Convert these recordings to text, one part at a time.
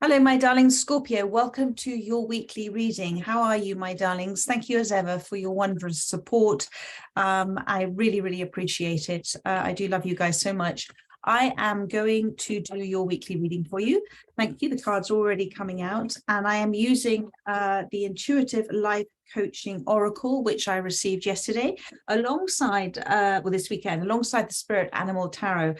Hello, my darlings. Scorpio, welcome to your weekly reading. How are you, my darlings? Thank you as ever for your wondrous support. I really, really appreciate it. I do love you guys so much. I am going to do your weekly reading for you. Thank you. The card's already coming out, and I am using the Intuitive Life Coaching Oracle, which I received yesterday, alongside, this weekend, alongside the Spirit Animal Tarot.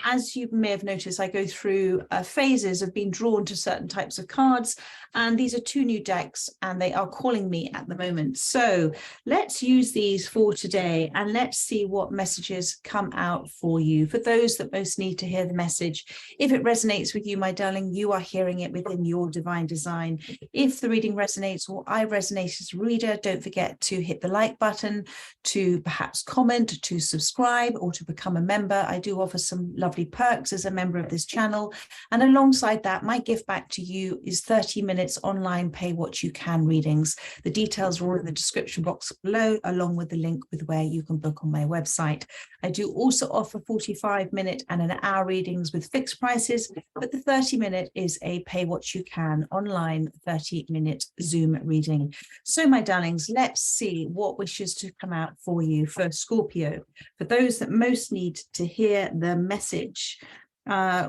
As you may have noticed, I go through phases of being drawn to certain types of cards, and these are two new decks, and they are calling me at the moment. So let's use these for today, and let's see what messages come out for you. For those that most need to hear the message, if it resonates with you, my darling, you are hearing it within your divine design. If the reading resonates or I resonate as a reader, don't forget to hit the like button, to perhaps comment, to subscribe, or to become a member. I do offer some lovely perks as a member of this channel. And alongside that, my gift back to you is 30 minutes online pay what you can readings. The details are all in the description box below, along with the link with where you can book on my website. I do also offer 45-minute and an hour readings with fixed prices, but the 30-minute is a pay what you can online 30-minute Zoom reading. So my darlings, let's see what wishes to come out for you for Scorpio. For those that most need to hear the message,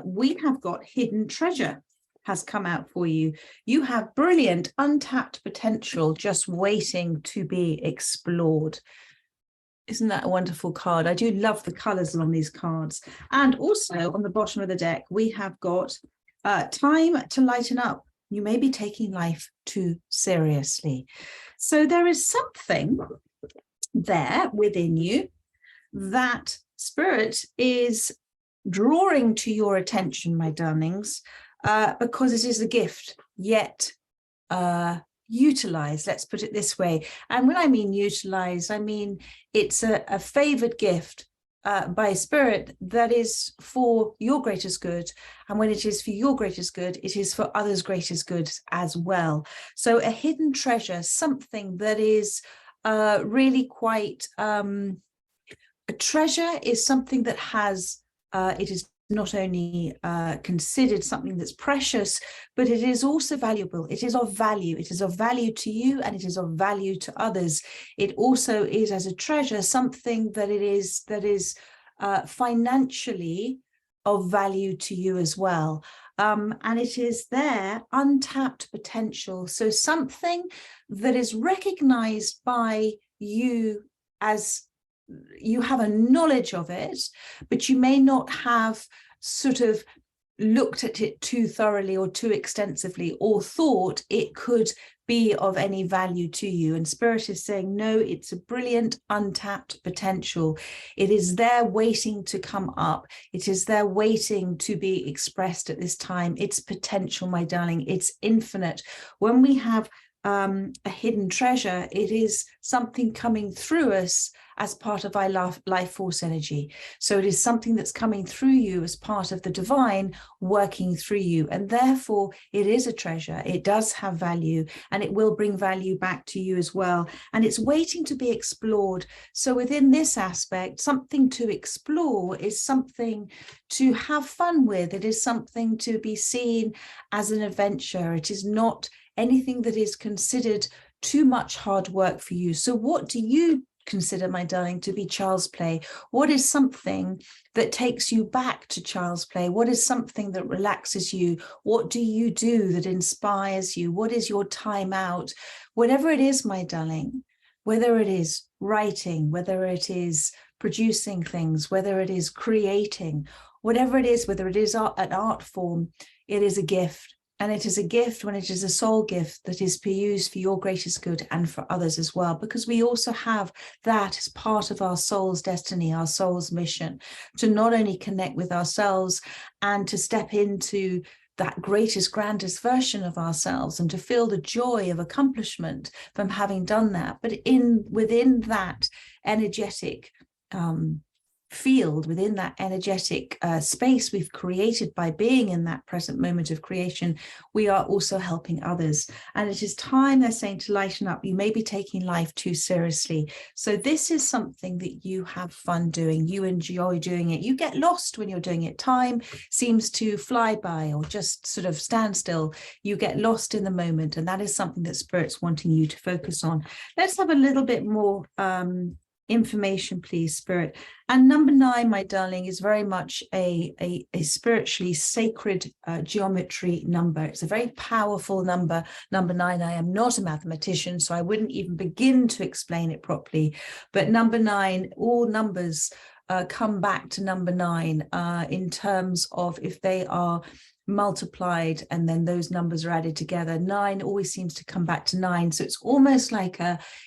we have got hidden treasure has come out for you. You have brilliant untapped potential just waiting to be explored. Isn't that a wonderful card? I do love the colors on these cards. And also on the bottom of the deck, we have got time to lighten up. You may be taking life too seriously. So there is something there within you that Spirit is drawing to your attention, my darlings, because it is a gift yet utilized, let's put it this way. And when I mean utilized, I mean it's a favored gift by Spirit that is for your greatest good. And when it is for your greatest good, it is for others' greatest good as well. So a hidden treasure, something that is really quite a treasure is something that has it is not only considered something that's precious, but it is also valuable. It is of value. It is of value to you, and it is of value to others. It also is, as a treasure, something that is financially of value to you as well. And it is their untapped potential. So something that is recognized by you as you have a knowledge of it, but you may not have sort of looked at it too thoroughly or too extensively, or thought it could be of any value to you. And Spirit is saying, no, it's a brilliant untapped potential. It is there waiting to come up. It is there waiting to be expressed at this time. It's potential, my darling. It's infinite. When we have a hidden treasure, it is something coming through us as part of our life force energy. So it is something that's coming through you as part of the divine working through you. And therefore it is a treasure. It does have value, and it will bring value back to you as well. And it's waiting to be explored. So within this aspect, something to explore is something to have fun with. It is something to be seen as an adventure. It is not anything that is considered too much hard work for you. So what do you consider, my darling, to be child's play? What is something that takes you back to child's play? What is something that relaxes you? What do you do that inspires you? What is your time out? Whatever it is, my darling, whether it is writing, whether it is producing things, whether it is creating, whatever it is, whether it is an art form, it is a gift. And it is a gift when it is a soul gift that is used for your greatest good and for others as well, because we also have that as part of our soul's destiny, our soul's mission, to not only connect with ourselves and to step into that greatest, grandest version of ourselves and to feel the joy of accomplishment from having done that, but within that energetic field, within that energetic space we've created by being in that present moment of creation, we are also helping others. And it is time, they're saying, to lighten up. You may be taking life too seriously. So this is something that you have fun doing. You enjoy doing it. You get lost when you're doing it. Time seems to fly by or just sort of stand still. You get lost in the moment. And that is something that Spirit's wanting you to focus on. Let's have a little bit more information, please, Spirit. And number 9, my darling, is very much a spiritually sacred geometry number. It's a very powerful number. Number 9, I am not a mathematician, so I wouldn't even begin to explain it properly. But number 9, all numbers come back to number 9 in terms of if they are multiplied and then those numbers are added together. 9 always seems to come back to 9. So it's almost like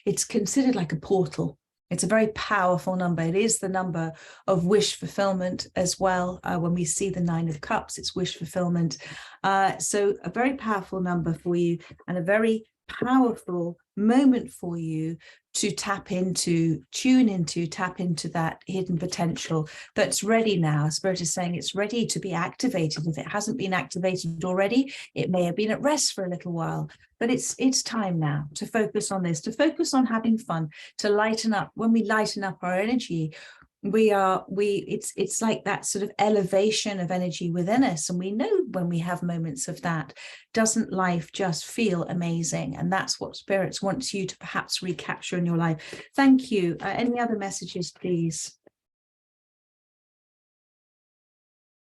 it's considered like a portal. It's a very powerful number. It is the number of wish fulfillment as well. When we see the 9 of Cups, it's wish fulfillment. So a very powerful number for you, and a very powerful moment for you to tap into that hidden potential that's ready now. Spirit is saying it's ready to be activated. If it hasn't been activated already, it may have been at rest for a little while, but it's time now to focus on this, to focus on having fun, to lighten up. When we lighten up our energy, it's like that sort of elevation of energy within us, and we know when we have moments of that, doesn't life just feel amazing? And that's what Spirit wants you to perhaps recapture in your life. Thank you. Any other messages, please?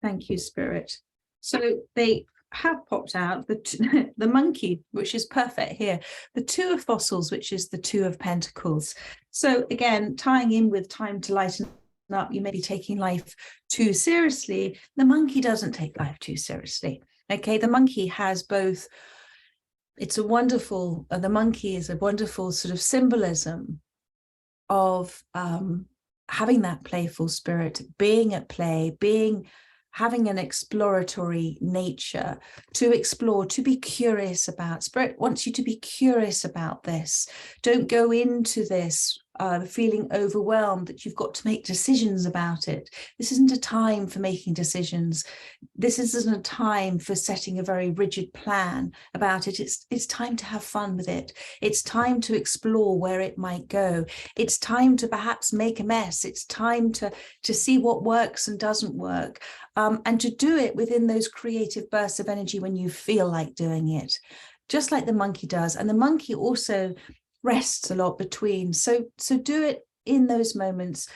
Thank you, Spirit. So they have popped out the monkey, which is perfect here, the 2 of fossils, which is the 2 of pentacles. So again, tying in with time to lighten up, you may be taking life too seriously. The monkey doesn't take life too seriously. Okay, the monkey has both. It's a wonderful, the monkey is a wonderful sort of symbolism of having that playful spirit, being at play, having an exploratory nature, to explore, to be curious about. Spirit wants you to be curious about this. Don't go into this feeling overwhelmed that you've got to make decisions about it. This isn't a time for making decisions. This isn't a time for setting a very rigid plan about it. It's time to have fun with it. It's time to explore where it might go. It's time to perhaps make a mess. It's time to see what works and doesn't work, and to do it within those creative bursts of energy when you feel like doing it, just like the monkey does. And the monkey also rests a lot between. So do it in those moments.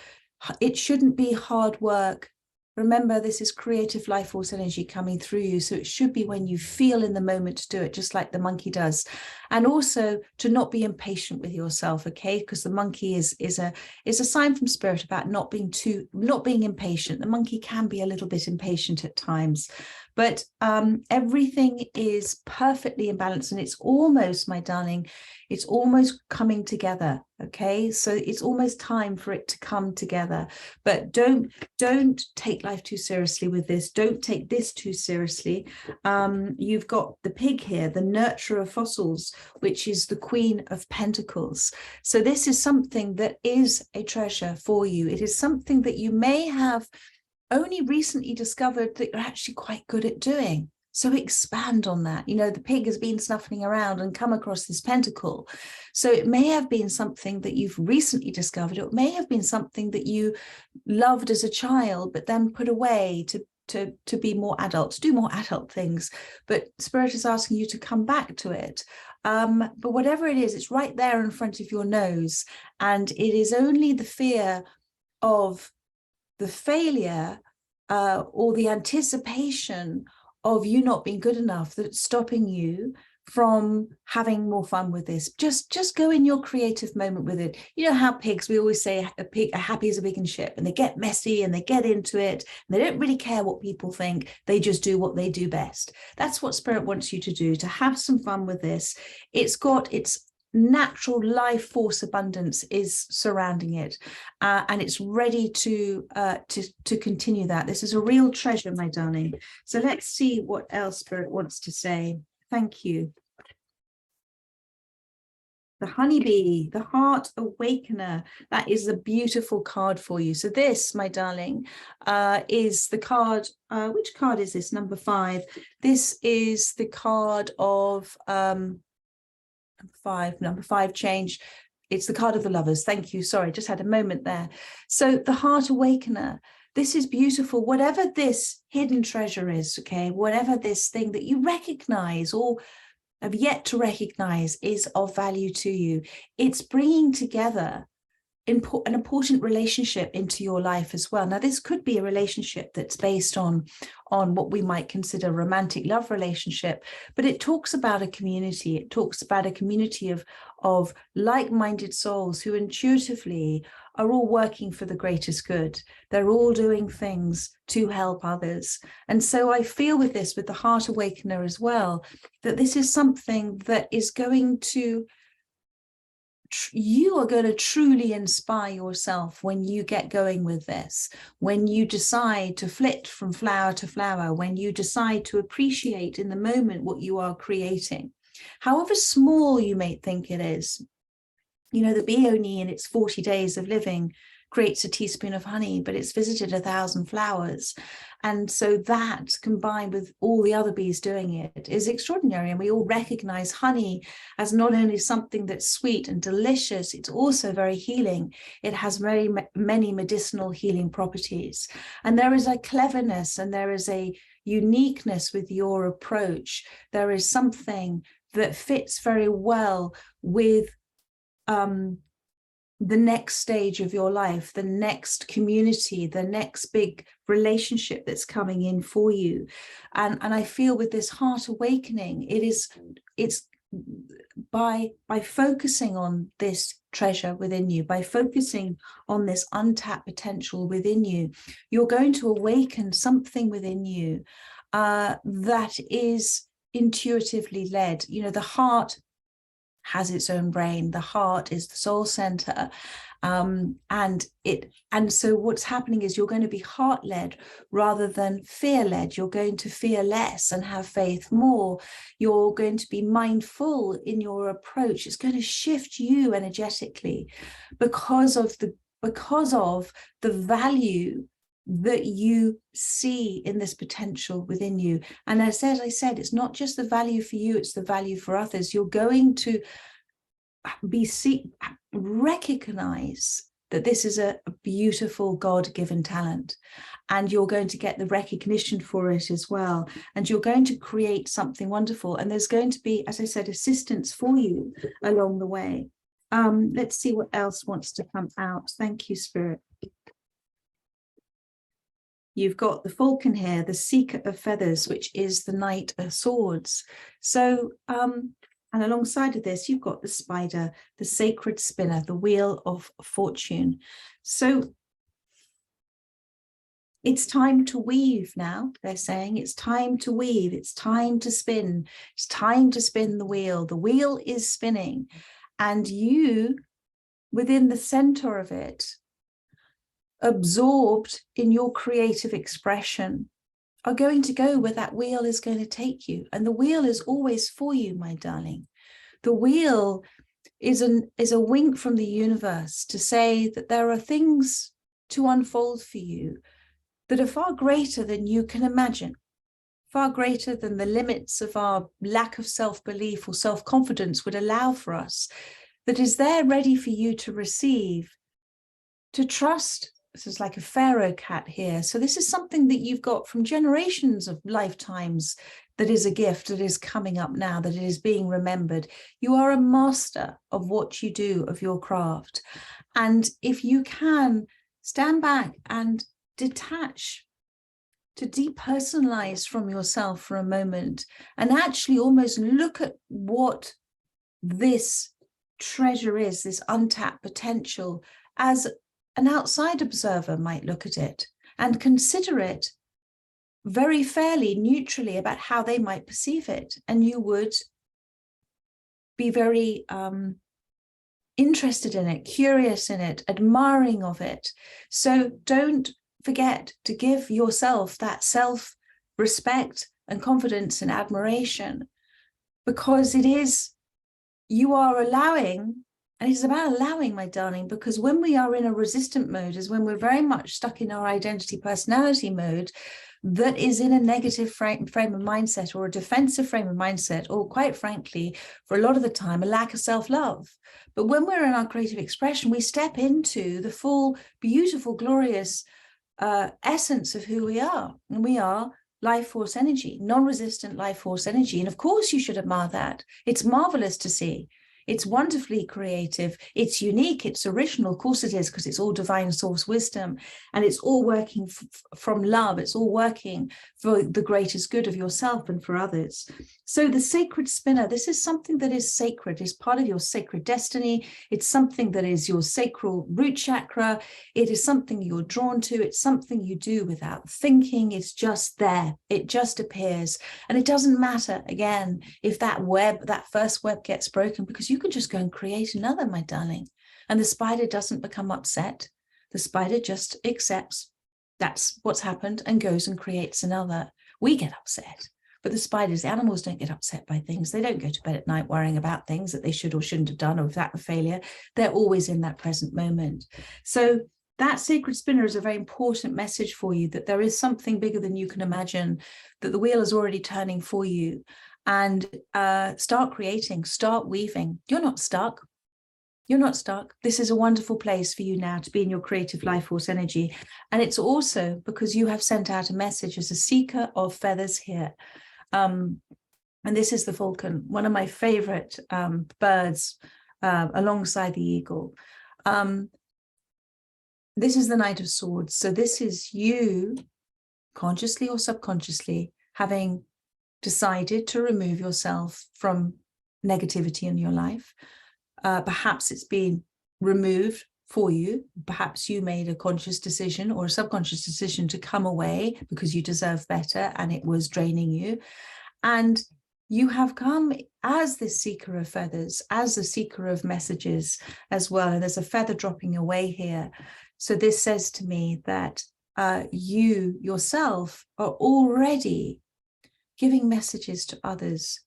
It shouldn't be hard work. Remember, this is creative life force energy coming through you. So it should be when you feel in the moment to do it, just like the monkey does. And also to not be impatient with yourself, okay? Because the monkey is a sign from Spirit about not being impatient. The monkey can be a little bit impatient at times, but everything is perfectly in balance, and it's almost, my darling, it's almost coming together. Okay, so it's almost time for it to come together. But don't take life too seriously with this. Don't take this too seriously. You've got the pig here, the nurturer of fossils, which is the Queen of Pentacles. So this is something that is a treasure for you. It is something that you may have only recently discovered that you're actually quite good at doing. So expand on that. You know, the pig has been snuffing around and come across this pentacle. So it may have been something that you've recently discovered. It may have been something that you loved as a child, but then put away to be more adult, to do more adult things. But Spirit is asking you to come back to it. But whatever it is, it's right there in front of your nose. And it is only the fear of the failure or the anticipation of you not being good enough that's stopping you from having more fun with this. Just go in your creative moment with it. You know how pigs, we always say a happy as a pig in ship, and they get messy and they get into it, and they don't really care what people think. They just do what they do best. That's what Spirit wants you to do, to have some fun with this. It's got its natural life force abundance is surrounding it, and it's ready to continue that. This is a real treasure, my darling. So let's see what else Spirit wants to say. Thank you. The honeybee, the heart awakener. That is a beautiful card for you. So this, my darling, is the card. Which card is this? Number 5. This is the card of number five change. It's the card of the lovers. Thank you. Sorry, just had a moment there. So the heart awakener. This is beautiful. Whatever this hidden treasure is, okay, whatever this thing that you recognize or have yet to recognize is of value to you, it's bringing together an important relationship into your life as well. Now, this could be a relationship that's based on what we might consider romantic love relationship, but it talks about a community. It talks about a community of like-minded souls who intuitively are all working for the greatest good. They're all doing things to help others. And so I feel with this, with the Heart Awakener as well, that this is something that is going to, you are going to truly inspire yourself when you get going with this, when you decide to flit from flower to flower, when you decide to appreciate in the moment what you are creating, however small you may think it is. You know, the bee only in its 40 days of living creates a teaspoon of honey, but it's visited 1,000 flowers. And so that, combined with all the other bees doing it, is extraordinary. And we all recognize honey as not only something that's sweet and delicious, it's also very healing. It has very many medicinal healing properties. And there is a cleverness and there is a uniqueness with your approach. There is something that fits very well with the next stage of your life, the next community, the next big relationship that's coming in for you. And I feel with this heart awakening, it's by focusing on this treasure within you, by focusing on this untapped potential within you, you're going to awaken something within you that is intuitively led. You know, the heart has its own brain. The heart is the soul center. And so what's happening is you're going to be heart-led rather than fear-led. You're going to fear less and have faith more. You're going to be mindful in your approach. It's going to shift you energetically because of the value that you see in this potential within you. And as I said, it's not just the value for you, it's the value for others. You're going to recognize that this is a beautiful God-given talent, and you're going to get the recognition for it as well. And you're going to create something wonderful. And there's going to be, as I said, assistance for you along the way. Let's see what else wants to come out. Thank you, Spirit. You've got the falcon here, the seeker of feathers, which is the knight of swords. So, and alongside of this, you've got the spider, the sacred spinner, the wheel of fortune. So it's time to weave now, they're saying. It's time to weave. It's time to spin. It's time to spin the wheel. The wheel is spinning. And you, within the center of it, absorbed in your creative expression, are going to go where that wheel is going to take you. And the wheel is always for you, my darling. The wheel is a wink from the universe to say that there are things to unfold for you that are far greater than you can imagine, far greater than the limits of our lack of self-belief or self-confidence would allow for us, that is there ready for you to receive, to trust. This is like a pharaoh cat here. So this is something that you've got from generations of lifetimes, that is a gift that is coming up now, that it is being remembered. You are a master of what you do, of your craft. And if you can stand back and detach, to depersonalize from yourself for a moment, and actually almost look at what this treasure is, this untapped potential, as an outside observer might look at it and consider it very fairly, neutrally about how they might perceive it. And you would be very interested in it, curious in it, admiring of it. So don't forget to give yourself that self-respect and confidence and admiration, because it is you are allowing, and it's about allowing, my darling, because when we are in a resistant mode is when we're very much stuck in our identity personality mode that is in a negative frame of mindset, or a defensive frame of mindset, or quite frankly, for a lot of the time, a lack of self-love. But when we're in our creative expression, we step into the full, beautiful, glorious essence of who we are. And we are life force energy, non-resistant life force energy. And of course you should admire that. It's marvelous to see. It's wonderfully creative. It's unique. It's original. Of course it is, because it's all divine source wisdom, and it's all working from love. It's all working for the greatest good of yourself and for others. So the sacred spinner, this is something that is sacred, is part of your sacred destiny. It's something that is your sacral root chakra. It is something you're drawn to. It's something you do without thinking. It's just there. It just appears. And it doesn't matter, again, if that web, that first web gets broken, because you can just go and create another, my darling. And the spider doesn't become upset. The spider just accepts that's what's happened and goes and creates another. We get upset, but the spiders, the animals, don't get upset by things. They don't go to bed at night worrying about things that they should or shouldn't have done, or if that were failure. They're always in that present moment. So that sacred spinner is a very important message for you, that there is something bigger than you can imagine, that the wheel is already turning for you. And start creating, start weaving. You're not stuck. You're not stuck. This is a wonderful place for you now to be in your creative life force energy. And it's also because you have sent out a message as a seeker of feathers here. And this is the falcon, one of my favorite birds, alongside the eagle. This is the Knight of Swords. So this is you, consciously or subconsciously, having decided to remove yourself from negativity in your life. Perhaps it's been removed for you. Perhaps you made a conscious decision or a subconscious decision to come away because you deserve better and it was draining you. And you have come as this seeker of feathers, as a seeker of messages as well. And there's a feather dropping away here. So this says to me that you yourself are already giving messages to others.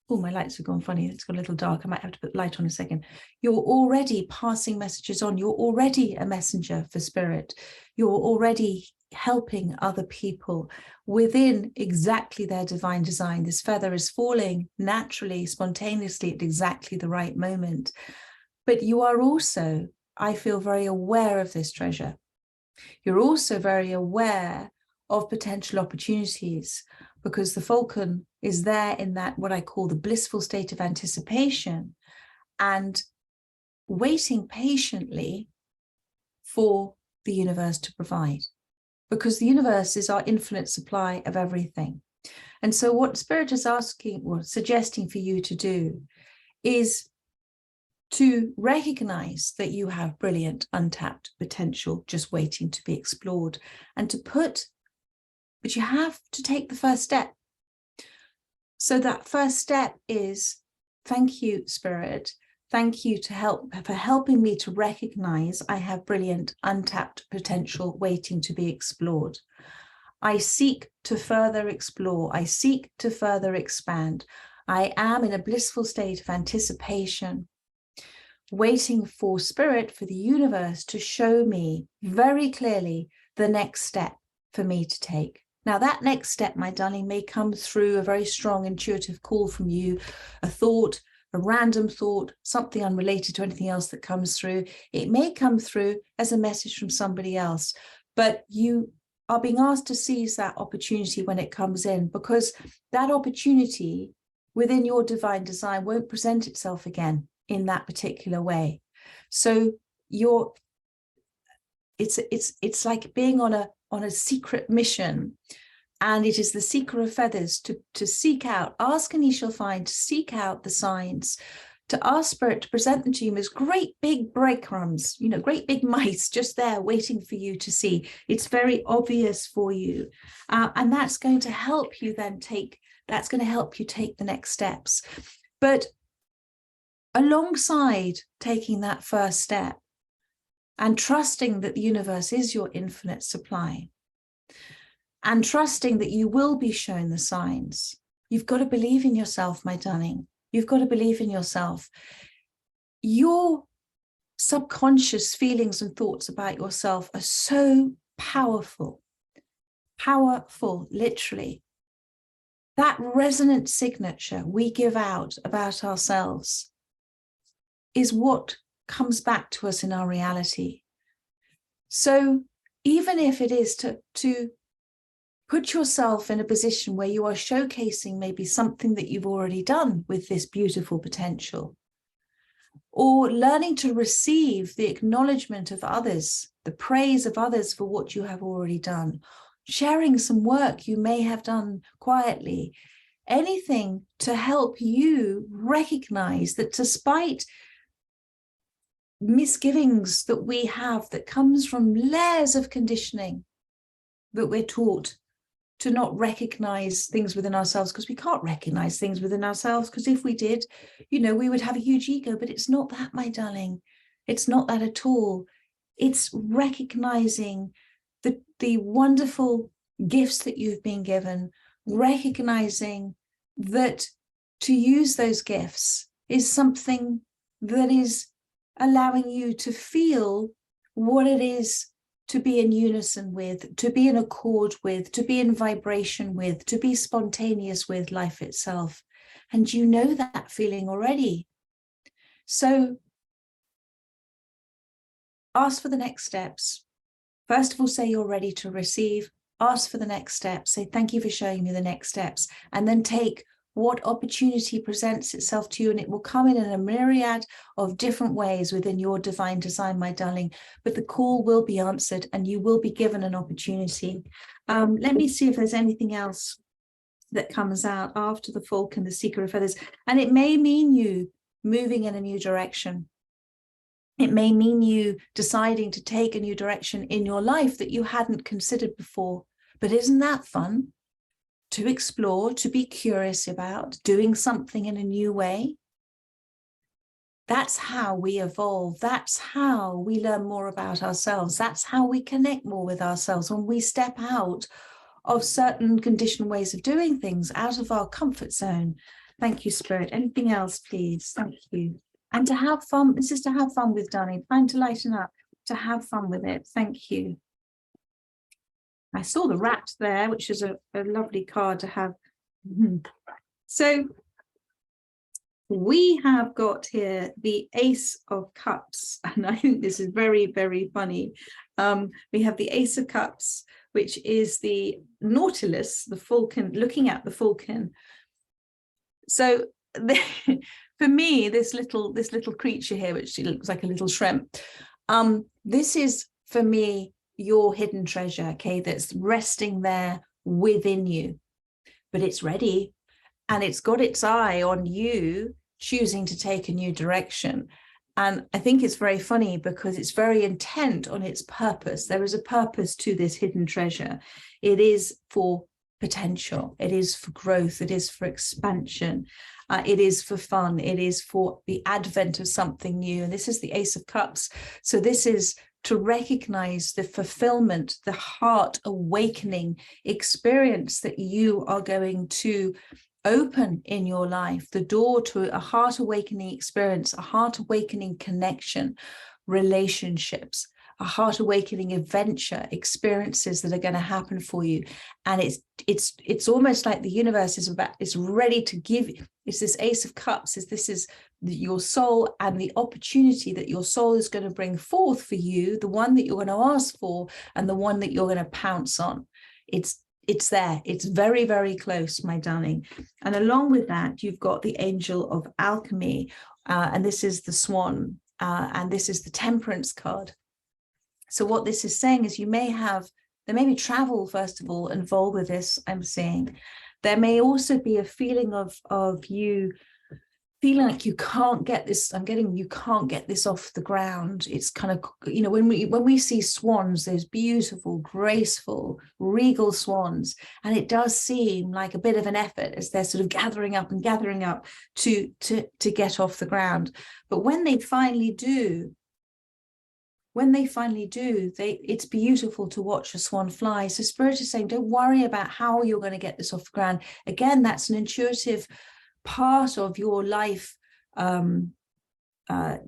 Oh, my lights have gone funny. It's got a little dark. I might have to put the light on a second. You're already passing messages on. You're already a messenger for spirit. You're already helping other people within exactly their divine design. This feather is falling naturally, spontaneously at exactly the right moment. But you are also, I feel, very aware of this treasure. You're also very aware of potential opportunities, because the falcon is there in that, what I call the blissful state of anticipation, and waiting patiently for the universe to provide, because the universe is our infinite supply of everything. And so what Spirit is asking or suggesting for you to do is to recognize that you have brilliant untapped potential just waiting to be explored, and to put, but you have to take the first step. So that first step is, thank you, Spirit. Thank you for helping me to recognize I have brilliant untapped potential waiting to be explored. I seek to further explore. I seek to further expand. I am in a blissful state of anticipation, waiting for Spirit, for the universe to show me very clearly the next step for me to take. Now, that next step, my darling, may come through a very strong intuitive call from you, a thought, a random thought, something unrelated to anything else that comes through. It may come through as a message from somebody else, but you are being asked to seize that opportunity when it comes in, because that opportunity within your divine design won't present itself again in that particular way. So it's like being on a secret mission, and it is the seeker of feathers to seek out, ask and ye shall find, to seek out the signs, to ask Spirit to present them to you as great big breadcrumbs, great big mice just there waiting for you to see. It's very obvious for you, and that's going to help you then take the next steps. But alongside taking that first step and trusting that the universe is your infinite supply, and trusting that you will be shown the signs, you've got to believe in yourself, my darling. You've got to believe in yourself. Your subconscious feelings and thoughts about yourself are so powerful, literally. That resonant signature we give out about ourselves is what comes back to us in our reality. So even if it is to put yourself in a position where you are showcasing maybe something that you've already done with this beautiful potential, or learning to receive the acknowledgement of others, the praise of others for what you have already done, sharing some work you may have done quietly, anything to help you recognize that despite misgivings that we have that comes from layers of conditioning that we're taught to not recognize things within ourselves, because we can't recognize things within ourselves, because if we did, you know, we would have a huge ego. But it's not that, my darling. It's not that at all. It's recognizing the wonderful gifts that you've been given, recognizing that to use those gifts is something that is allowing you to feel what it is to be in unison with, to be in accord with, to be in vibration with, to be spontaneous with life itself. And you know that feeling already. So ask for the next steps. First of all, say you're ready to receive. Ask for the next steps. Say, thank you for showing me the next steps. And then take what opportunity presents itself to you, and it will come in a myriad of different ways within your divine design, my darling. But the call will be answered and you will be given an opportunity. Let me see if there's anything else that comes out after the falcon, the seeker of feathers. And it may mean you moving in a new direction. It may mean you deciding to take a new direction in your life that you hadn't considered before. But isn't that fun? To explore, to be curious about, doing something in a new way. That's how we evolve. That's how we learn more about ourselves. That's how we connect more with ourselves, when we step out of certain conditioned ways of doing things, out of our comfort zone. Thank you, Spirit. Anything else, please? Thank you. And to have fun. This is to have fun with, darling. Time to lighten up, to have fun with it. Thank you. I saw the rat there, which is a lovely card to have. So we have got here the Ace of Cups, and I think this is very, very funny. We have the Ace of Cups, which is the Nautilus, the falcon, looking at the falcon. So for me, this little creature here, which looks like a little shrimp, this is, for me, your hidden treasure, okay, that's resting there within you, but it's ready and it's got its eye on you choosing to take a new direction. And I think it's very funny because it's very intent on its purpose. There is a purpose to this hidden treasure. It is for potential, it is for growth, it is for expansion, it is for fun, it is for the advent of something new. And this is the Ace of Cups. So this is to recognize the fulfillment, the heart awakening experience that you are going to open in your life, the door to a heart awakening experience, a heart awakening connection, relationships, a heart awakening adventure, experiences that are going to happen for you. And it's almost like the universe is ready to give. It's this Ace of Cups, this is your soul and the opportunity that your soul is going to bring forth for you, the one that you're going to ask for and the one that you're going to pounce on. It's there. It's very, very close, my darling. And along with that, you've got the Angel of Alchemy, and this is the Swan, and this is the Temperance card. So what this is saying is there may be travel, first of all, involved with this, I'm saying. There may also be a feeling of you feeling like you can't get this, you can't get this off the ground. It's kind of, you know, when we see swans, those beautiful, graceful, regal swans, and it does seem like a bit of an effort as they're sort of gathering up to get off the ground. But when they finally do, it's beautiful to watch a swan fly. So Spirit is saying, don't worry about how you're going to get this off the ground. Again, that's an intuitive part of your life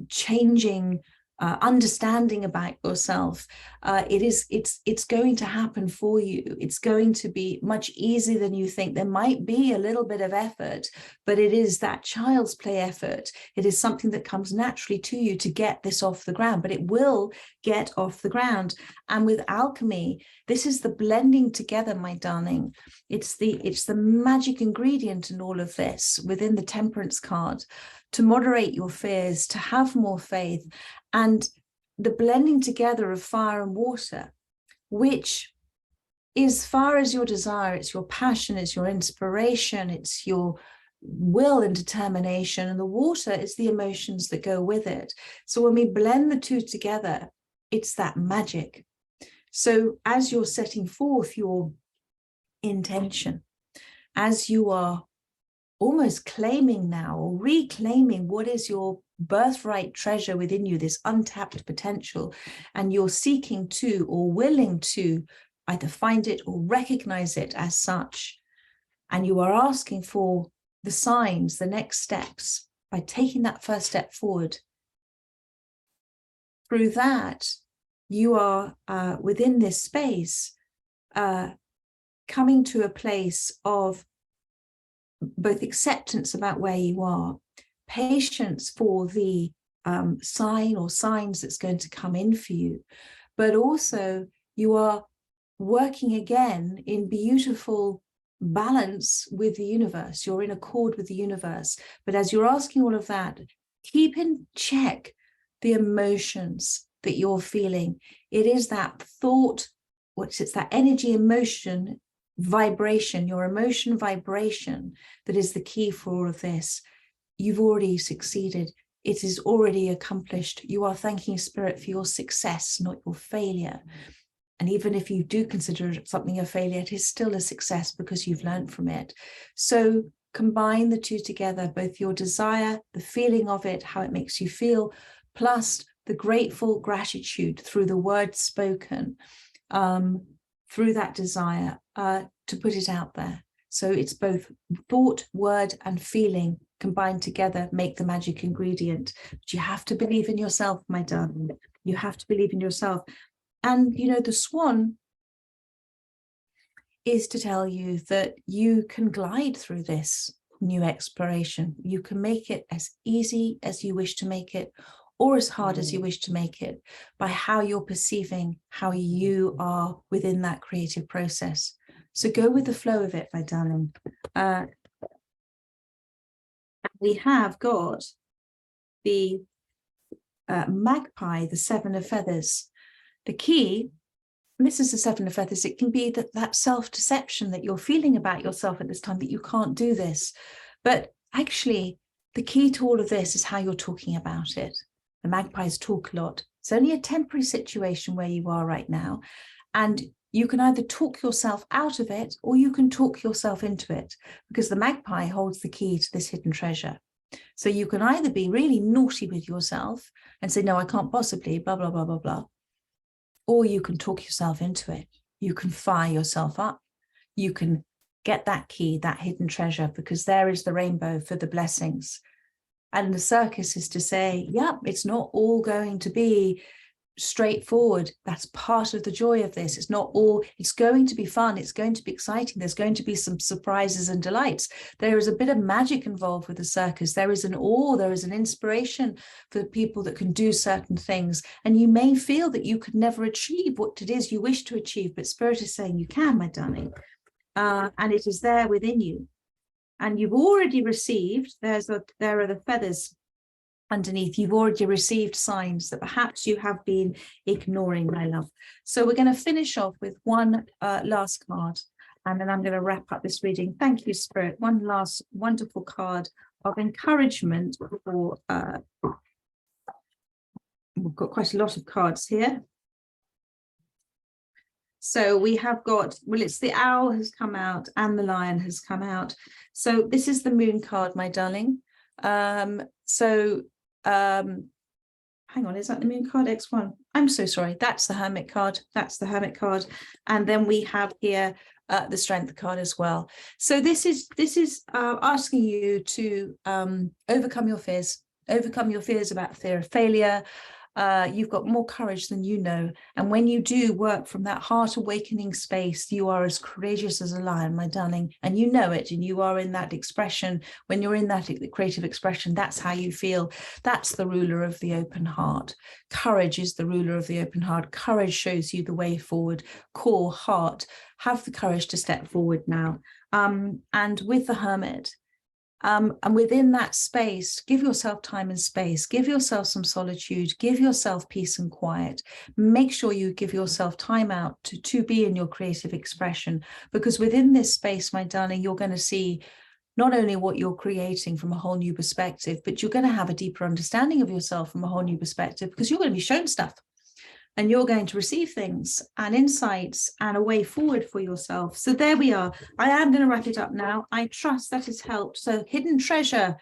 changing understanding about yourself, it's going to happen for you. It's going to be much easier than you think. There might be a little bit of effort, but it is that child's play effort. It is something that comes naturally to you to get this off the ground, but it will get off the ground. And with alchemy, this is the blending together, my darling. It's the magic ingredient in all of this within the Temperance card, to moderate your fears, to have more faith, and the blending together of fire and water, which is as far as your desire, it's your passion, it's your inspiration, it's your will and determination, and the water is the emotions that go with it. So when we blend the two together, it's that magic. So as you're setting forth your intention, as you are almost claiming now or reclaiming what is your birthright treasure within you, this untapped potential, and you're seeking to or willing to either find it or recognize it as such, and you are asking for the signs, the next steps, by taking that first step forward. Through that, you are within this space coming to a place of both acceptance about where you are, patience for the sign or signs that's going to come in for you, but also you are working again in beautiful balance with the universe. You're in accord with the universe. But as you're asking all of that, keep in check the emotions that you're feeling. It is that thought, it's that energy, emotion, vibration, your emotion vibration that is the key for all of this. You've already succeeded. It is already accomplished. You are thanking Spirit for your success, not your failure. And even if you do consider something a failure, it is still a success because you've learned from it. So combine the two together, both your desire, the feeling of it, how it makes you feel, plus the grateful gratitude through the words spoken, through that desire, to put it out there. So it's both thought, word, and feeling combined together make the magic ingredient. But you have to believe in yourself, my darling. You have to believe in yourself. And, you know, the swan is to tell you that you can glide through this new exploration. You can make it as easy as you wish to make it, or as hard as you wish to make it, by how you're perceiving how you are within that creative process. So go with the flow of it, my darling. We have got the magpie, the 7 of feathers. The key, and this is the 7 of feathers, it can be that self-deception that you're feeling about yourself at this time, that you can't do this. But actually, the key to all of this is how you're talking about it. The magpies talk a lot. It's only a temporary situation where you are right now. And you can either talk yourself out of it or you can talk yourself into it, because the magpie holds the key to this hidden treasure. So you can either be really naughty with yourself and say, no, I can't possibly, blah, blah, blah, blah, blah. Or you can talk yourself into it. You can fire yourself up. You can get that key, that hidden treasure, because there is the rainbow for the blessings. And the circus is to say, yep, it's not all going to be straightforward. That's part of the joy of this. It's not all, it's going to be fun. It's going to be exciting. There's going to be some surprises and delights. There is a bit of magic involved with the circus. There is an awe, there is an inspiration for the people that can do certain things. And you may feel that you could never achieve what it is you wish to achieve, but Spirit is saying you can, my darling. And it is there within you. And you've already received, there are the feathers underneath. You've already received signs that perhaps you have been ignoring, my love. So we're going to finish off with one last card, and then I'm going to wrap up this reading. Thank you, Spirit. One last wonderful card of encouragement for, we've got quite a lot of cards here. So we have got, well, it's the owl has come out and the lion has come out. So this is the moon card, my darling. Hang on, is that the moon card? X1. I'm so sorry. That's the hermit card. That's the hermit card. And then we have here the Strength card as well. So this is asking you to overcome your fears about fear of failure. You've got more courage than you know. And when you do work from that heart awakening space, you are as courageous as a lion, my darling, and you know it. And you are in that expression. When you're in that creative expression, that's how you feel. That's the ruler of the open heart. Courage is the ruler of the open heart. Courage shows you the way forward. Core, heart, have the courage to step forward now. And with the Hermit, and within that space, give yourself time and space, give yourself some solitude, give yourself peace and quiet. Make sure you give yourself time out to be in your creative expression, because within this space, my darling, you're going to see not only what you're creating from a whole new perspective, but you're going to have a deeper understanding of yourself from a whole new perspective, because you're going to be shown stuff. And you're going to receive things and insights and a way forward for yourself. So there we are. I am going to wrap it up now. I trust that has helped. So hidden treasure.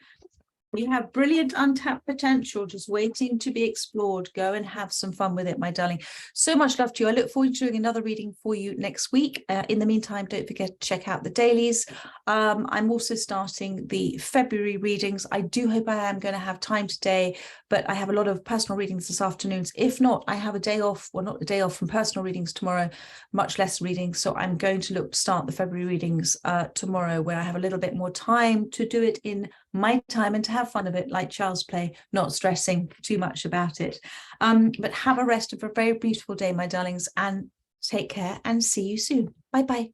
You have brilliant untapped potential just waiting to be explored. Go and have some fun with it, my darling. So much love to you. I look forward to doing another reading for you next week. In the meantime, don't forget to check out the dailies. I'm also starting the February readings. I do hope I am going to have time today, but I have a lot of personal readings this afternoon. If not, I have a day off, well, not a day off from personal readings tomorrow, much less readings. So I'm going to look to start the February readings tomorrow, where I have a little bit more time to do it in my time and to have fun of it, like child's play, not stressing too much about it. But have a rest of a very beautiful day, my darlings, and take care and see you soon. Bye bye.